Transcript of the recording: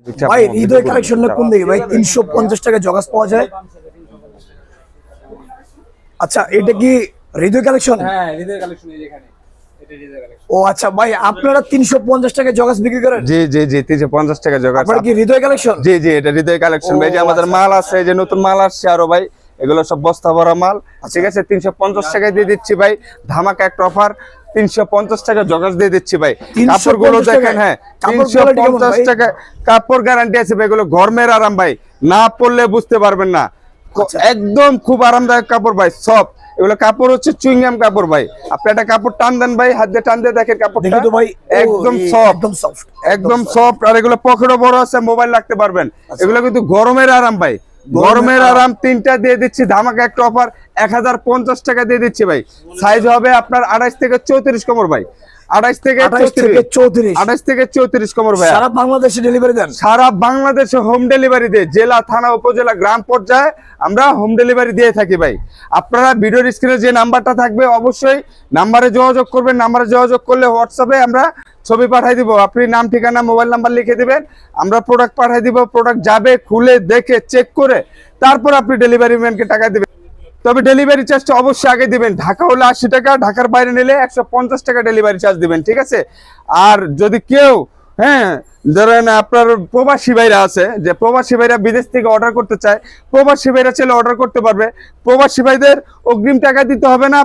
ভাই হৃদয় কালেকশন কোন দিকে ভাই 350 টাকা জগাস পাওয়া যায়। আচ্ছা এটা কি হৃদয় কালেকশন? হ্যাঁ হৃদয় কালেকশন এই যেখানে এটা হৃদয় কালেকশন। ও আচ্ছা ভাই আপনারা 350 টাকা জগাস বিক্রি করেন? জি জি জি 350 টাকা জগাস। আপনারা কি হৃদয় কালেকশন? জি জি এটা হৃদয় কালেকশন ভাই। যে আমাদের মাল আছে, যে নতুন মাল আসছে আরো ভাই, এগুলো সব বস্তা ভরা মাল। ঠিক আছে, 350 টাকায় দিয়ে দিচ্ছি ভাই, ধামাকা একটা অফার। 350 টাকা জগাস দিয়ে দিচ্ছি ভাই। কাপড়গুলো দেখেন, হ্যাঁ 350 টাকা কাপড় গ্যারান্টি আছে ভাই। এগুলো গরমের আরাম ভাই, না পরলে বুঝতে পারবেন না। একদম খুব আরামদায়ক কাপড় ভাই, সফট। এগুলো কাপড় হচ্ছে চুইংগাম কাপড় ভাই। আপনি একটা কাপড় টান দেন ভাই, হাত দিয়ে টান দিয়ে দেখেন কাপড়টা একদম সফট, একদম সফট। আর এগুলো পকেটও বড় আছে, মোবাইল রাখতে পারবেন। এগুলো কিন্তু গরমের আরাম ভাই, গরমের আরাম। তিনটা দিয়ে দিচ্ছি ধামাকা একটা অফার, 1050 টাকা দিয়ে দিচ্ছি ভাই। সাইজ হবে আপনার 28 থেকে 34 কোমর ভাই। 28 থেকে 34 কোমর ভাই। সারা বাংলাদেশে ডেলিভারি দেন? সারা বাংলাদেশে হোম ডেলিভারি দেয়, জেলা, থানা, উপজেলা, গ্রাম পর্যায়ে আমরা হোম ডেলিভারি দিয়ে থাকি ভাই। আপনারা ভিডিওর স্ক্রিনে যে নাম্বারটা থাকবে অবশ্যই নাম্বারে যোগাযোগ করবেন। নাম্বারে যোগাযোগ করলে হোয়াটসঅ্যাপে আমরা ছবি পাঠিয়ে দিব। আপনি নাম, ঠিকানা, মোবাইল নাম্বার লিখে দিবেন, আমরা প্রোডাক্ট পাঠিয়ে দিব। প্রোডাক্ট যাবে, খুলে দেখে চেক করে তারপর আপনি ডেলিভারি ম্যানকে টাকা দিবেন। তবে ডেলিভারি চার্জটা অবশ্যই আগে দিবেন। ঢাকা হলে 80 টাকা, ঢাকার বাইরে নিলে 150 টাকা ডেলিভারি চার্জ দিবেন। ঠিক আছে। আর যদি কেউ, হ্যাঁ ধরেন আপনার প্রবাসী ভাইরা আছে, যে প্রবাসী ভাইরা বিদেশ থেকে অর্ডার করতে চায়, প্রবাসী ভাইরা চাইলে অর্ডার করতে পারবে। প্রবাসী ভাইদের অগ্রিম টাকা দিতে হবে না।